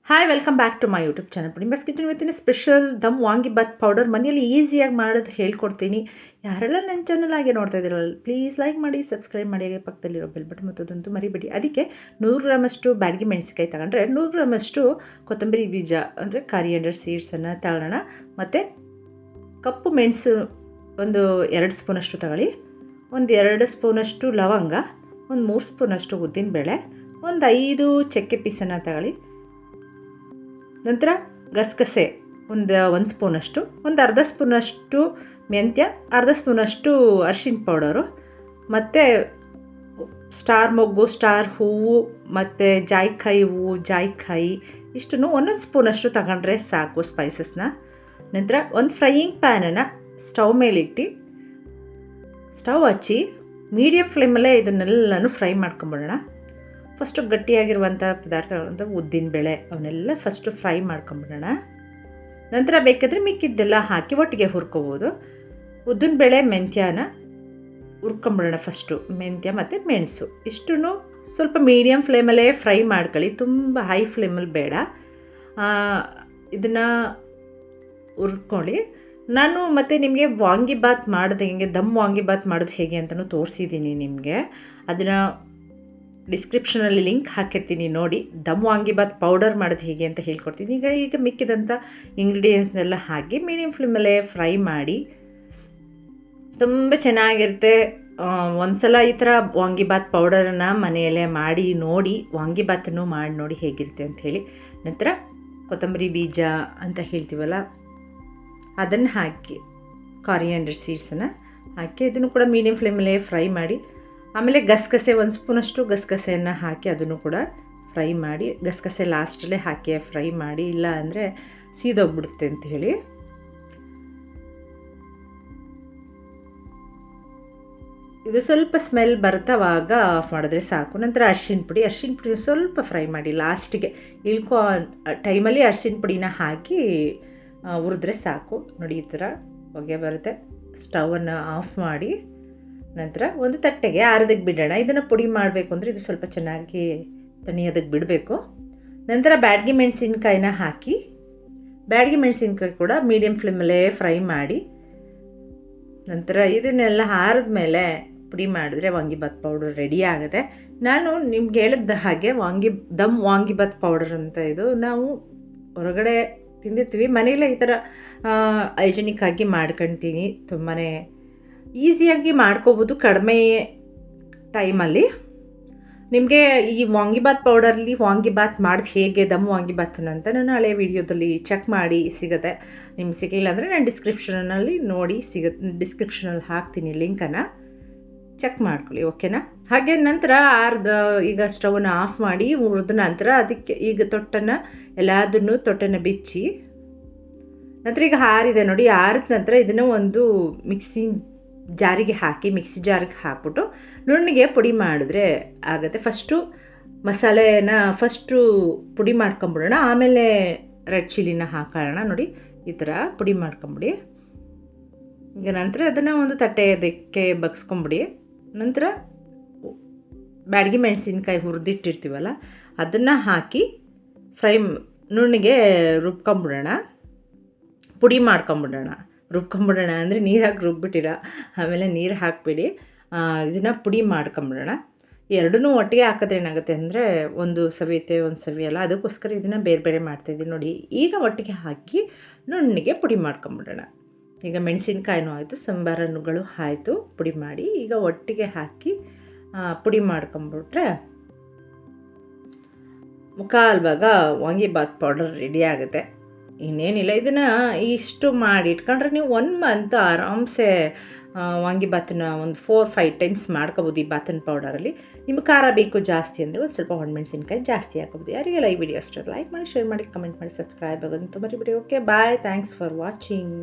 Hi welcome back to my YouTube channel ಪುಡಿಂಬಸ್ kitchen ಇವತ್ತಿನ special ದಮ್ ವಾಂಗಿಬಾತ್ ಪೌಡರ್ ಮನೆಯಲ್ಲಿ ಈಸಿಯಾಗಿ ಮಾಡೋದು ಹೇಳ್ಕೊಡ್ತೀನಿ. ಯಾರೆಲ್ಲ ನನ್ನ ಚಾನಲ್ ಆಗಿ ನೋಡ್ತಾ ಇದ್ದೀರಲ್ಲ ಪ್ಲೀಸ್ ಲೈಕ್ ಮಾಡಿ, ಸಬ್ಸ್ಕ್ರೈಬ್ ಮಾಡಿ, ಪಕ್ಕದಲ್ಲಿರೋ ಬೆಲ್ ಬಟನ್ ಮತ್ತದಂತೂ ಮರಿಬೇಡಿ. ಅದಕ್ಕೆ 100 ಗ್ರಾಮಷ್ಟು ಬ್ಯಾಡಗಿ ಮೆಣಸಿಕಾಯಿ ತಗೊಂಡ್ರೆ 100 ಗ್ರಾಮಷ್ಟು ಕೊತ್ತಂಬರಿ ಬೀಜ ಅಂದರೆ ಕಾರಿಯಂಡರ್ ಸೀಡ್ಸನ್ನು ತಗೊಳ್ಳೋಣ. ಮತ್ತು ಕಪ್ಪು ಮೆಣಸು ಒಂದು 2 ಸ್ಪೂನಷ್ಟು ತಗೊಳ್ಳಿ, ಒಂದು 2 ಸ್ಪೂನಷ್ಟು ಲವಂಗ, ಒಂದು 3 ಸ್ಪೂನಷ್ಟು ಉದ್ದಿನಬೇಳೆ, ಒಂದು 5 ಚಕ್ಕೆ ಪೀಸನ್ನು ತಗೊಳ್ಳಿ. ನಂತರ ಗಸಗಸೆ ಒಂದು ಸ್ಪೂನಷ್ಟು, ಒಂದು ಅರ್ಧ ಸ್ಪೂನಷ್ಟು ಮೆಂತ್ಯ, ಅರ್ಧ ಸ್ಪೂನಷ್ಟು ಅರಿಶಿನ ಪೌಡರು, ಮತ್ತು ಸ್ಟಾರ್ ಮೊಗ್ಗು, ಸ್ಟಾರ್ ಹೂವು, ಮತ್ತು ಜಾಯಿಕಾಯಿ ಹೂವು, ಜಾಯಿಕಾಯಿ ಇಷ್ಟನ್ನು ಒಂದೊಂದು ಸ್ಪೂನಷ್ಟು ತಗೊಂಡ್ರೆ ಸಾಕು ಸ್ಪೈಸಸ್ನ. ನಂತರ ಒಂದು ಫ್ರೈಯಿಂಗ್ ಪ್ಯಾನನ್ನು ಸ್ಟವ್ ಮೇಲಿಟ್ಟು ಸ್ಟವ್ ಹಚ್ಚಿ ಮೀಡಿಯಮ್ ಫ್ಲೇಮಲ್ಲೇ ಇದನ್ನೆಲ್ಲನೂ ಫ್ರೈ ಮಾಡ್ಕೊಂಬಿಡೋಣ. ಫಸ್ಟು ಗಟ್ಟಿಯಾಗಿರುವಂಥ ಪದಾರ್ಥಗಳಂತ ಉದ್ದಿನಬೇಳೆ ಅವನ್ನೆಲ್ಲ ಫಸ್ಟು ಫ್ರೈ ಮಾಡ್ಕೊಂಬಿಡೋಣ. ನಂತರ ಬೇಕಾದರೆ ಮಿಕ್ಕಿದ್ದೆಲ್ಲ ಹಾಕಿ ಒಟ್ಟಿಗೆ ಹುರ್ಕೋಬೋದು. ಉದ್ದಿನಬೇಳೆ ಮೆಂತ್ಯನ ಹುರ್ಕೊಂಬಿಡೋಣ. ಫಸ್ಟು ಮೆಂತ್ಯ ಮತ್ತು ಮೆಣಸು ಇಷ್ಟನ್ನು ಸ್ವಲ್ಪ ಮೀಡಿಯಮ್ ಫ್ಲೇಮಲ್ಲೇ ಫ್ರೈ ಮಾಡ್ಕೊಳ್ಳಿ, ತುಂಬ ಹೈ ಫ್ಲೇಮಲ್ಲಿ ಬೇಡ. ಇದನ್ನು ಹುರ್ಕೊಳ್ಳಿ. ನಾನು ಮತ್ತು ನಿಮಗೆ ವಾಂಗಿಬಾತ್ ಮಾಡೋದು ಹೇಗೆ, ದಮ್ ವಾಂಗಿಬಾತ್ ಮಾಡೋದು ಹೇಗೆ ಅಂತಲೂ ತೋರಿಸಿದ್ದೀನಿ ನಿಮಗೆ. ಅದನ್ನು ಡಿಸ್ಕ್ರಿಪ್ಷನಲ್ಲಿ ಲಿಂಕ್ ಹಾಕಿರ್ತೀನಿ ನೋಡಿ. ದಮ್ ವಾಂಗಿಬಾತ್ ಪೌಡರ್ ಮಾಡೋದು ಹೇಗೆ ಅಂತ ಹೇಳ್ಕೊಡ್ತೀನಿ. ಈಗ ಮಿಕ್ಕಿದಂಥ ಇಂಗ್ರೀಡಿಯೆಂಟ್ಸ್ನೆಲ್ಲ ಹಾಕಿ ಮೀಡಿಯಮ್ ಫ್ಲೇಮಲ್ಲೇ ಫ್ರೈ ಮಾಡಿ ತುಂಬ ಚೆನ್ನಾಗಿರುತ್ತೆ. ಒಂದು ಸಲ ಈ ಥರ ವಾಂಗಿಬಾತ್ ಪೌಡರನ್ನು ಮನೆಯಲ್ಲೇ ಮಾಡಿ ನೋಡಿ, ವಾಂಗಿಬಾತನ್ನು ಮಾಡಿ ನೋಡಿ ಹೇಗಿರುತ್ತೆ ಅಂಥೇಳಿ. ನಂತರ ಕೊತ್ತಂಬರಿ ಬೀಜ ಅಂತ ಹೇಳ್ತೀವಲ್ಲ ಅದನ್ನು ಹಾಕಿ, ಕಾರಿಯಂಡರ್ ಸೀಡ್ಸನ್ನು ಹಾಕಿ ಇದನ್ನು ಕೂಡ ಮೀಡಿಯಮ್ ಫ್ಲೇಮಲ್ಲೇ ಫ್ರೈ ಮಾಡಿ. ಆಮೇಲೆ ಗಸಗಸೆ 1 ಸ್ಪೂನಷ್ಟು ಗಸಗಸೆಯನ್ನು ಹಾಕಿ ಅದನ್ನು ಕೂಡ ಫ್ರೈ ಮಾಡಿ. ಗಸಗಸೆ ಲಾಸ್ಟಲ್ಲೇ ಹಾಕಿ ಫ್ರೈ ಮಾಡಿ, ಇಲ್ಲ ಅಂದರೆ ಸೀದೋಗ್ಬಿಡುತ್ತೆ ಅಂತ ಹೇಳಿ. ಇದು ಸ್ವಲ್ಪ ಸ್ಮೆಲ್ ಬರ್ತವಾಗ ಆಫ್ ಮಾಡಿದ್ರೆ ಸಾಕು. ನಂತರ ಅರಿಶಿನ ಪುಡಿ ಸ್ವಲ್ಪ ಫ್ರೈ ಮಾಡಿ, ಲಾಸ್ಟಿಗೆ ಇಳ್ಕೋ ಟೈಮಲ್ಲಿ ಅರಿಶಿನ ಪುಡಿನ ಹಾಕಿ ಹುರಿದ್ರೆ ಸಾಕು. ನೋಡಿ ಈ ಥರ ಹೊಗೆ ಬರುತ್ತೆ. ಸ್ಟವನ್ನು ಆಫ್ ಮಾಡಿ ನಂತರ ಒಂದು ತಟ್ಟೆಗೆ ಆರೋದಕ್ಕೆ ಬಿಡೋಣ. ಇದನ್ನು ಪುಡಿ ಮಾಡಬೇಕು ಅಂದರೆ ಇದು ಸ್ವಲ್ಪ ಚೆನ್ನಾಗಿ ತಣಿಯೋದಕ್ಕೆ ಬಿಡಬೇಕು. ನಂತರ ಬ್ಯಾಡಗಿ ಮೆಣಸಿನ್ಕಾಯಿನ ಹಾಕಿ, ಬ್ಯಾಡಗಿ ಮೆಣಸಿನ್ಕಾಯಿ ಕೂಡ ಮೀಡಿಯಮ್ ಫ್ಲೇಮಲ್ಲೇ ಫ್ರೈ ಮಾಡಿ. ನಂತರ ಇದನ್ನೆಲ್ಲ ಆರಿದ್ಮೇಲೆ ಪುಡಿ ಮಾಡಿದ್ರೆ ವಾಂಗಿಬಾತ್ ಪೌಡರ್ ರೆಡಿ ಆಗುತ್ತೆ. ನಾನು ನಿಮ್ಗೆ ಹೇಳಿದ ಹಾಗೆ ದಮ್ ವಾಂಗಿಬಾತ್ ಪೌಡರ್ ಅಂತ ಇದು ನಾವು ಹೊರಗಡೆ ತಿಂದಿರ್ತೀವಿ, ಮನೆಯಲ್ಲೇ ಈ ಥರ ಹೈಜೆನಿಕ್ ಆಗಿ ಮಾಡ್ಕೊಳ್ತೀನಿ. ತುಂಬಾ ಈಸಿಯಾಗಿ ಮಾಡ್ಕೋಬೋದು ಕಡಿಮೆ ಟೈಮಲ್ಲಿ. ನಿಮಗೆ ಈ ವಾಂಗಿಬಾತ್ ಪೌಡರಲ್ಲಿ ವಾಂಗಿಬಾತ್ ಮಾಡೋದು ಹೇಗೆ, ದಮ್ ವಾಂಗಿಬಾತನ್ನು ಅಂತ ನಾನು ಹಳೆ ವೀಡಿಯೋದಲ್ಲಿ ಚೆಕ್ ಮಾಡಿ ಸಿಗುತ್ತೆ. ನಿಮ್ಗೆ ಸಿಗಲಿಲ್ಲ ಅಂದರೆ ನಾನು ಡಿಸ್ಕ್ರಿಪ್ಷನಲ್ಲಿ ನೋಡಿ ಡಿಸ್ಕ್ರಿಪ್ಷನಲ್ಲಿ ಹಾಕ್ತೀನಿ ಲಿಂಕನ್ನು, ಚೆಕ್ ಮಾಡ್ಕೊಳ್ಳಿ, ಓಕೆನಾ. ಹಾಗೆ ನಂತರ ಈಗ ಸ್ಟವನ್ನು ಆಫ್ ಮಾಡಿ ಹುರಿದ ನಂತರ ಅದಕ್ಕೆ ಈಗ ತೊಟ್ಟನ್ನು ಬಿಚ್ಚಿ ನಂತರ ಈಗ ಆರಿದೆ ನೋಡಿ. ಆರಿದ ನಂತರ ಇದನ್ನು ಒಂದು ಮಿಕ್ಸಿ ಜಾರಿಗೆ ಹಾಕ್ಬಿಟ್ಟು ನುಣ್ಣಗೆ ಪುಡಿ ಮಾಡಿದ್ರೆ ಆಗುತ್ತೆ. ಫಸ್ಟು ಮಸಾಲೆನ ಪುಡಿ ಮಾಡ್ಕೊಂಬಿಡೋಣ, ಆಮೇಲೆ ರೆಡ್ ಚಿಲ್ಲಿನ ಹಾಕೋಣ. ನೋಡಿ ಈ ಥರ ಪುಡಿ ಮಾಡ್ಕೊಂಬಿಡಿ. ಈಗ ನಂತರ ಅದನ್ನು ಒಂದು ತಟ್ಟೆಯದಕ್ಕೆ ಬಗ್ಸ್ಕೊಂಬಿಡಿ. ನಂತರ ಬ್ಯಾಡಗಿ ಮೆಣಸಿನ್ಕಾಯಿ ಹುರಿದಿಟ್ಟಿರ್ತೀವಲ್ಲ ಅದನ್ನು ಹಾಕಿ ನುಣ್ಣಗೆ ಪುಡಿ ರುಬ್ಕೊಂಬಿಡೋಣ ಅಂದರೆ ನೀರು ಹಾಕಿ ರುಬ್ಬಿಟ್ಟಿರ, ಆಮೇಲೆ ನೀರು ಹಾಕಿಬಿಡಿ. ಇದನ್ನು ಪುಡಿ ಮಾಡ್ಕೊಂಬಿಡೋಣ. ಎರಡನ್ನೂ ಒಟ್ಟಿಗೆ ಹಾಕಿದ್ರೆ ಏನಾಗುತ್ತೆ ಅಂದರೆ ಒಂದು ಸವಿಯುತ್ತೆ ಒಂದು ಸವಿಯಲ್ಲ, ಅದಕ್ಕೋಸ್ಕರ ಇದನ್ನು ಬೇರೆ ಬೇರೆ ಮಾಡ್ತಾಯಿದ್ದೀನಿ ನೋಡಿ. ಈಗ ಒಟ್ಟಿಗೆ ಹಾಕಿ ನುಣ್ಣಗೆ ಪುಡಿ ಮಾಡ್ಕೊಂಬಿಡೋಣ. ಈಗ ಮೆಣಸಿನ್ಕಾಯಿನೂ ಆಯಿತು, ಸಂಬಾರಗಳು ಆಯಿತು ಪುಡಿ ಮಾಡಿ. ಈಗ ಒಟ್ಟಿಗೆ ಹಾಕಿ ಪುಡಿ ಮಾಡ್ಕೊಂಬಿಟ್ರೆ ಮುಕ್ಕಾಲು ಭಾಗ ವಾಂಗಿಬಾತ್ ಪೌಡರ್ ರೆಡಿ ಆಗುತ್ತೆ. ಇನ್ನೇನಿಲ್ಲ, ಇದನ್ನು ಇಷ್ಟು ಮಾಡಿ ಇಟ್ಕೊಂಡ್ರೆ ನೀವು 1 ಮಂತ್ ಆರಾಮ್ಸೆ ವಾಂಗಿಬಾತನ್ನ ಒಂದು 4-5 ಟೈಮ್ಸ್ ಮಾಡ್ಕೋಬೋದು ಈ ಬಾತನ ಪೌಡರಲ್ಲಿ. ನಿಮ್ಗೆ ಖಾರ ಬೇಕು ಜಾಸ್ತಿ ಅಂದರೆ ಒಂದು ಸ್ವಲ್ಪ ಒಣಮೆಣಸಿನ್ಕಾಯಿ ಜಾಸ್ತಿ ಹಾಕೋಬೋದು. ಯಾರಿಗೆಲ್ಲ ಈ ವಿಡಿಯೋ ಅಷ್ಟೇ ಲೈಕ್ ಮಾಡಿ, ಶೇರ್ ಮಾಡಿ, ಕಮೆಂಟ್ ಮಾಡಿ, ಸಬ್ಸ್ಕ್ರೈಬ್ ಆಗೋದಂತೂ ಮರಿಬೇಡಿ. Okay bye, thanks for watching.